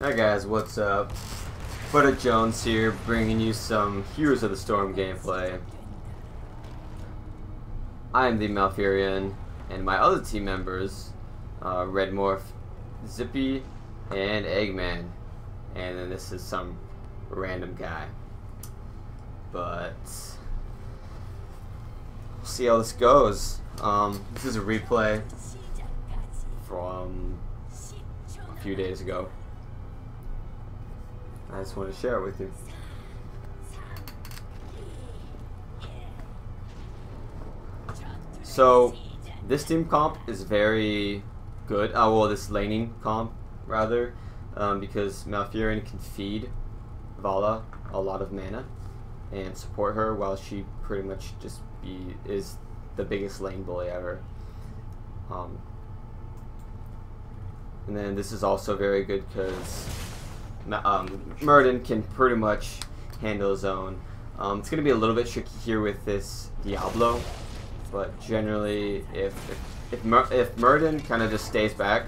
Hi guys, what's up? Butter Jones here, bringing you some Heroes of the Storm gameplay. I am the Malfurion, and my other team members, Red Morph, Zippy, and Eggman. And then this is some random guy. But we'll see how this goes. This is a replay from a few days ago. I just want to share it with you. So, this team comp is very good. Well, this laning comp, rather, because Malfurion can feed Valla a lot of mana and support her while she pretty much just is the biggest lane bully ever. And then this is also very good because Muradin can pretty much handle his own. It's going to be a little bit tricky here with this Diablo, but generally, if Muradin kind of just stays back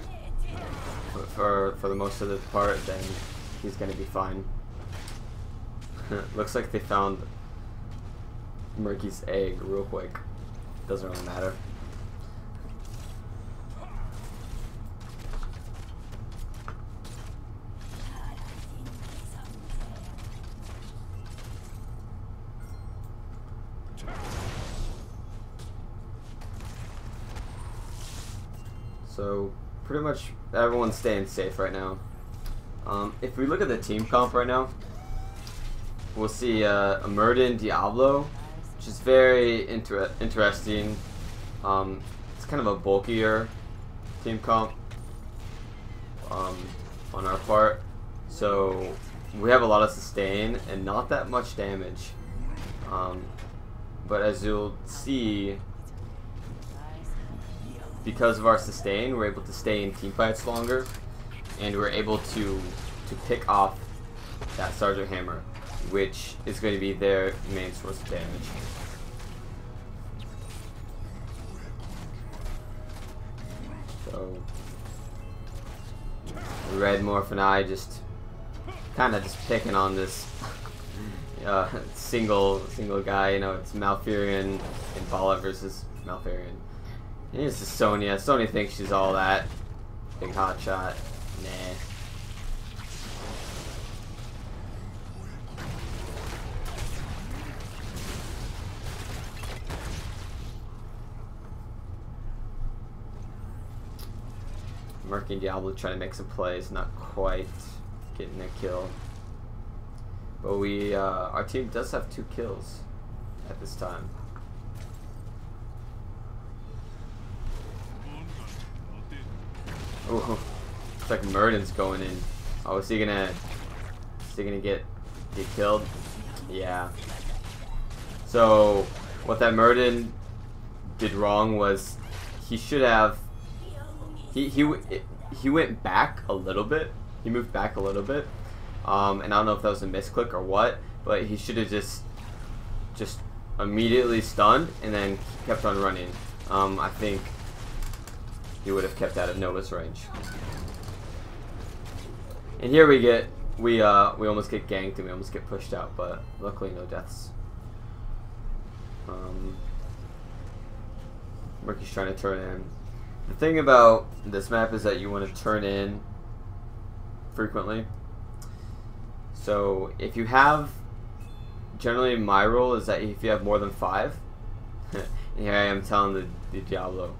for the most of the part, then he's going to be fine. Looks like they found Murky's egg real quick. Doesn't really matter. So pretty much everyone's staying safe right now. If we look at the team comp right now, we'll see a Muradin Diablo, which is very interesting. It's kind of a bulkier team comp on our part, so we have a lot of sustain and not that much damage. But as you'll see, because of our sustain, we're able to stay in team fights longer, and we're able to pick off that Sergeant Hammer, which is going to be their main source of damage. So Red Morph and I just kind of picking on this single guy. You know, it's Malfurion and Valla versus Malfurion. And here's Sonya. Sonya thinks she's all that. Big hotshot. Nah. Murky and Diablo trying to make some plays, not quite getting a kill. But our team does have 2 kills at this time. Ooh, looks like Muradin's going in. Oh, is he gonna get killed? Yeah. So what that Muradin did wrong was he should have he went back a little bit. He moved back a little bit, and I don't know if that was a misclick or what, but he should have just immediately stunned and then kept on running. I think he would have kept out of Nova's range. And here we almost get ganked and we almost get pushed out, but luckily no deaths. Murky's trying to turn in. The thing about this map is that you want to turn in frequently. So if you have, generally my rule is that if you have more than 5, and here I am telling the Diablo,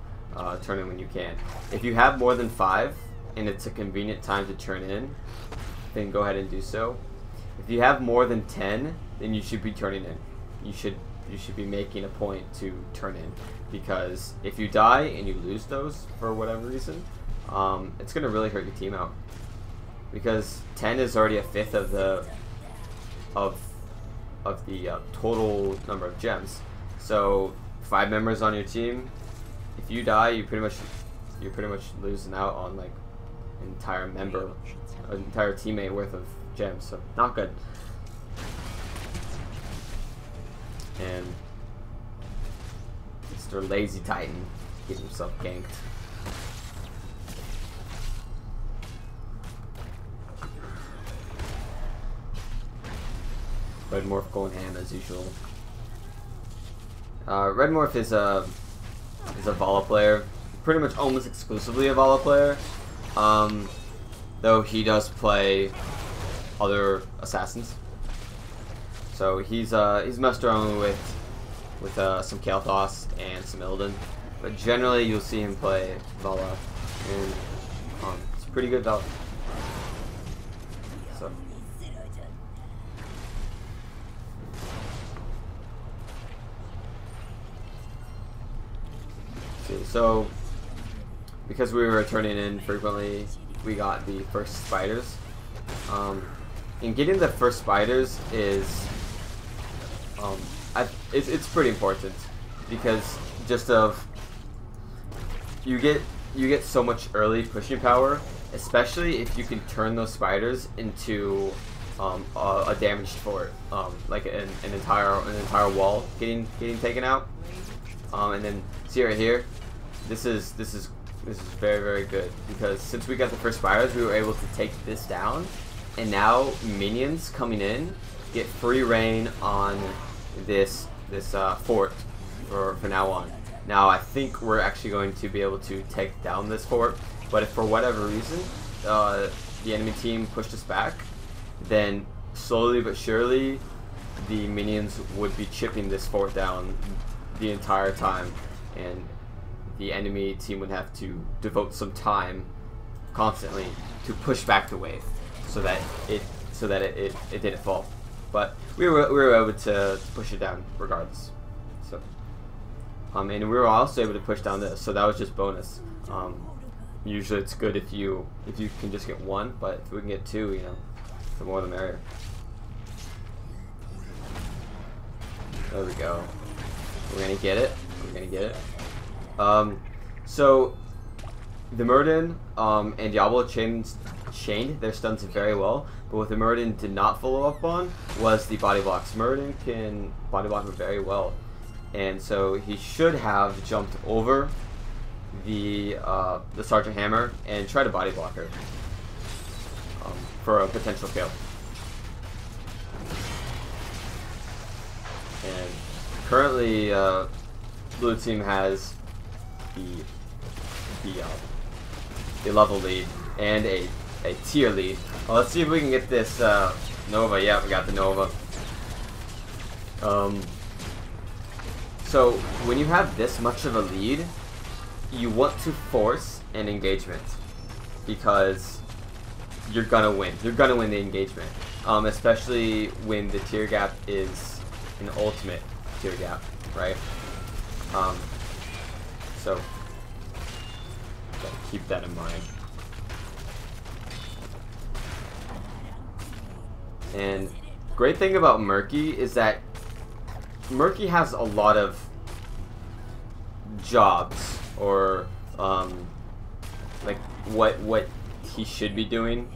turn in when you can. If you have more than 5 and it's a convenient time to turn in, then go ahead and do so. If you have more than 10, then you should be turning in. You should be making a point to turn in, because if you die and you lose those for whatever reason, it's gonna really hurt your team out. Because 10 is already a fifth of the total number of gems. So 5 members on your team. If you die, you're pretty much losing out on like an entire teammate worth of gems. So not good. And Mr. Lazy Titan getting himself ganked. Red Morph going ham as usual. Red Morph is a Vala player, pretty much almost exclusively a Vala player. Though he does play other assassins. So he's messed around with some Kael'thas and some Illidan, but generally you'll see him play Vala, and it's pretty good Vala. So. So, because we were turning in frequently, we got the first spiders. And getting the first spiders is, it's pretty important, because just of you get so much early pushing power, especially if you can turn those spiders into a damaged fort, like an entire wall getting taken out. And then see right here, this is very, very good, because since we got the first spiders, we were able to take this down, and now minions coming in get free reign on this fort for now on. Now I think we're actually going to be able to take down this fort, but if for whatever reason the enemy team pushed us back, then slowly but surely the minions would be chipping this fort down the entire time, and the enemy team would have to devote some time constantly to push back the wave so that it didn't fall. But we were able to push it down regardless. So and we were also able to push down this, so that was just bonus. Usually it's good if you can just get one, but if we can get two, you know, the more the merrier. There we go. We're gonna get it. We're gonna get it. So the Muradin and Diablo chained their stuns very well, but what the Muradin did not follow up on was the body blocks. Muradin can body block very well, and so he should have jumped over the Sergeant Hammer and tried to body block her for a potential kill. And currently, blue team has the level lead and a tier lead. Well, let's see if we can get this Nova. Yeah, we got the Nova. So when you have this much of a lead, you want to force an engagement, because you're gonna win. You're gonna win the engagement, especially when the tier gap is an ultimate tier gap, right? So keep that in mind. And great thing about Murky is that Murky has a lot of jobs, or like what he should be doing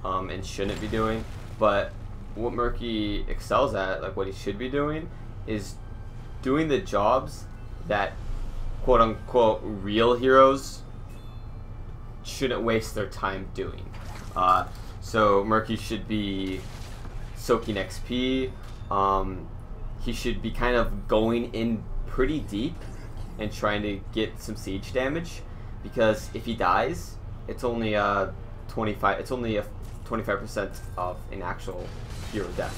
and shouldn't be doing. But what Murky excels at, like what he should be doing, is doing the jobs that quote unquote real heroes shouldn't waste their time doing. So Murky should be soaking XP. He should be kind of going in pretty deep and trying to get some siege damage, because if he dies, it's only a 25% of an actual hero death.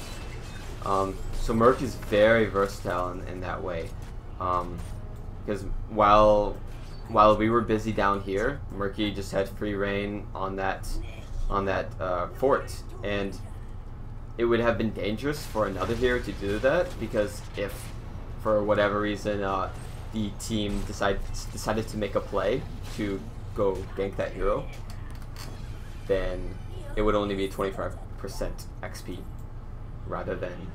So Merc is very versatile in that way, because while we were busy down here, Murky just had free reign on that fort, and it would have been dangerous for another hero to do that, because if for whatever reason the team decided to make a play to go gank that hero, then it would only be 25% XP rather than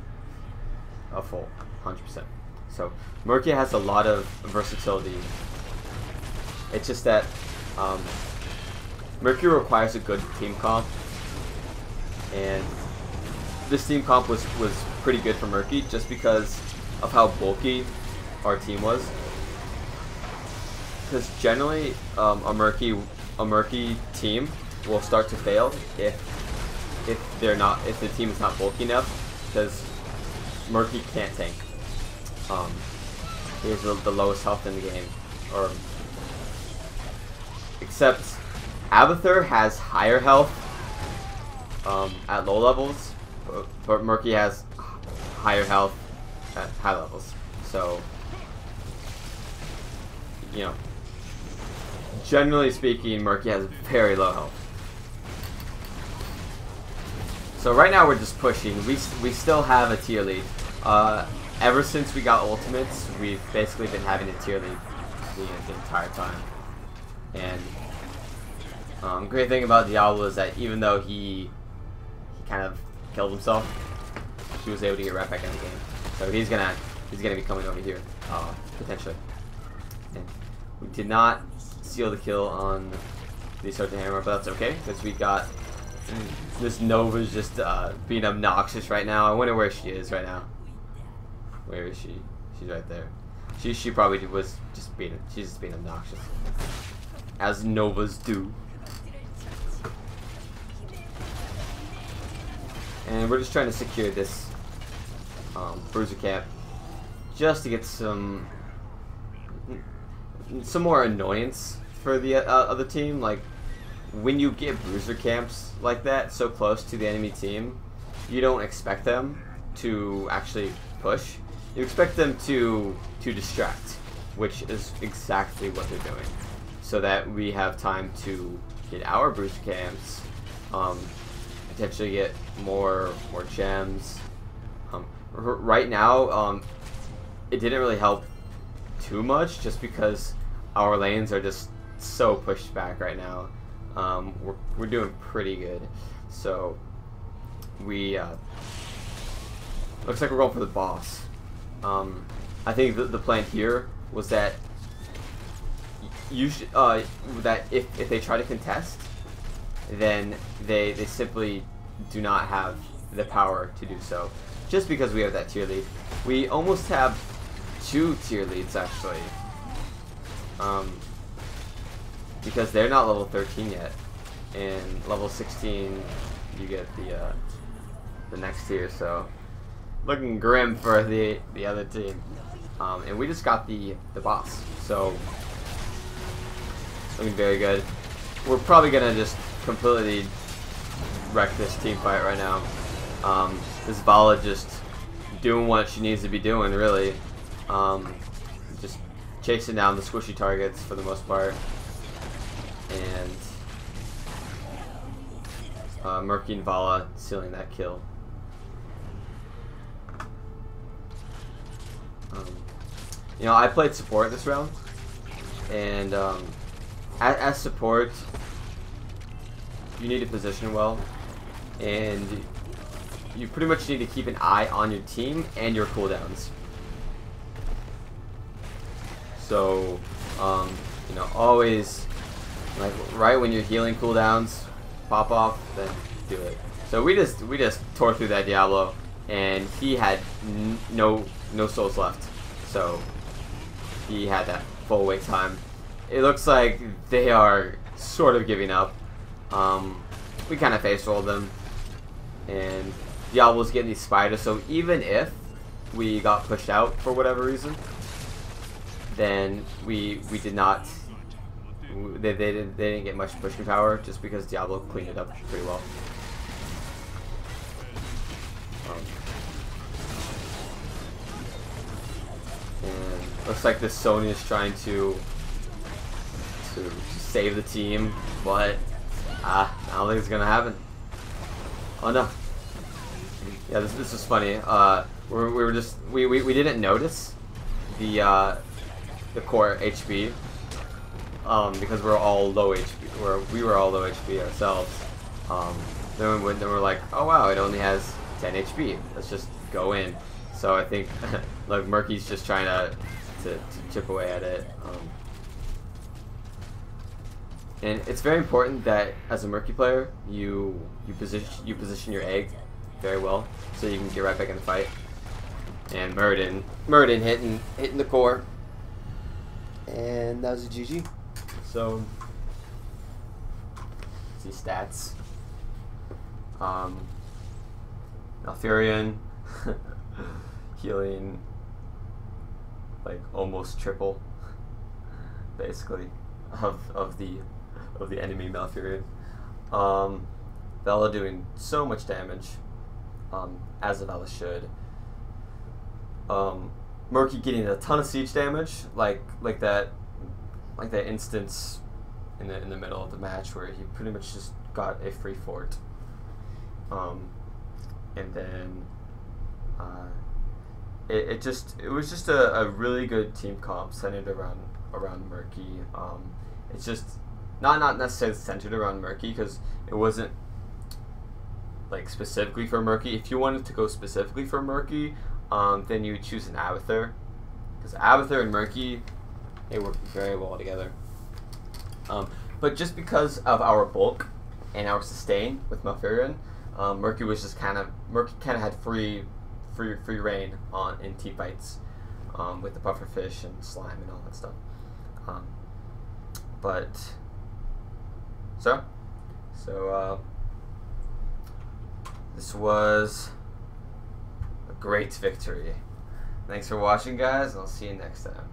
a full 100%. So Murky has a lot of versatility. It's just that Murky requires a good team comp, and this team comp was pretty good for Murky just because of how bulky our team was. Because generally, a Murky team will start to fail if the team is not bulky enough. Because Murky can't tank. He has the lowest health in the game, or except Abathur has higher health at low levels, but Murky has higher health at high levels. So, you know, generally speaking, Murky has very low health. So right now we're just pushing. We still have a tier lead. Ever since we got ultimates, we've basically been having a tier lead the entire time. And great thing about Diablo is that even though he kind of killed himself, he was able to get right back in the game. So he's gonna be coming over here potentially. And we did not steal the kill on the Sword to Hammer, but that's okay because we got this Nova's just being obnoxious right now. I wonder where she is right now. Where is she? She's right there. She probably was just being obnoxious, as Novas do. And we're just trying to secure this bruiser camp just to get some more annoyance for the other team. Like, when you get bruiser camps like that so close to the enemy team, you don't expect them to actually push. You expect them to distract, which is exactly what they're doing, so that we have time to get our bruiser camps, potentially get more gems. Right now, it didn't really help too much, just because our lanes are just so pushed back right now. We're doing pretty good, so we looks like we're going for the boss. I think the plan here was that you should, that if they try to contest, then they simply do not have the power to do so, just because we have that tier lead. We almost have 2 tier leads actually, because they're not level 13 yet, and level 16 you get the next tier. So looking grim for the other team, and we just got the boss, so looking very good. We're probably gonna just completely wreck this team fight right now. This Vala just doing what she needs to be doing, really. Just chasing down the squishy targets for the most part, and Murky and Vala sealing that kill. You know, I played support this round, and as support, you need to position well, and you pretty much need to keep an eye on your team and your cooldowns. So, you know, always, like, right when your healing cooldowns pop off, then do it. So we just tore through that Diablo, and he had no souls left. So he had that full wait time. It looks like they are sort of giving up. We kind of face rolled them, and Diablo's getting these spiders. So even if we got pushed out for whatever reason, then we did not. They didn't get much pushing power, just because Diablo cleaned it up pretty well. And looks like this Sonya is trying to save the team, but I don't think it's gonna happen. Oh no! Yeah, this is funny. We didn't notice the core HP, because we're all low HP. We were all low HP ourselves. Then we're like, oh wow, it only has 10 HP. Let's just go in. So I think like Murky's just trying to chip away at it. And it's very important that as a Murky player, you position your egg very well, so you can get right back in the fight. And Murden hitting the core, and that was a GG. So see stats. Malfurion healing like almost triple, basically, of the enemy Malfurion. Vela doing so much damage, as a Vela should. Murky getting a ton of siege damage, like that instance in the middle of the match where he pretty much just got a free fort. And then it was just a really good team comp centered around Murky. It's just not necessarily centered around Murky, because it wasn't like specifically for Murky. If you wanted to go specifically for Murky, then you would choose an Abathur, because Abathur and Murky, they work very well together. But just because of our bulk and our sustain with Malfurion, Murky kind of had free reign in team fights, with the pufferfish and slime and all that stuff. So this was a great victory. Thanks for watching, guys, and I'll see you next time.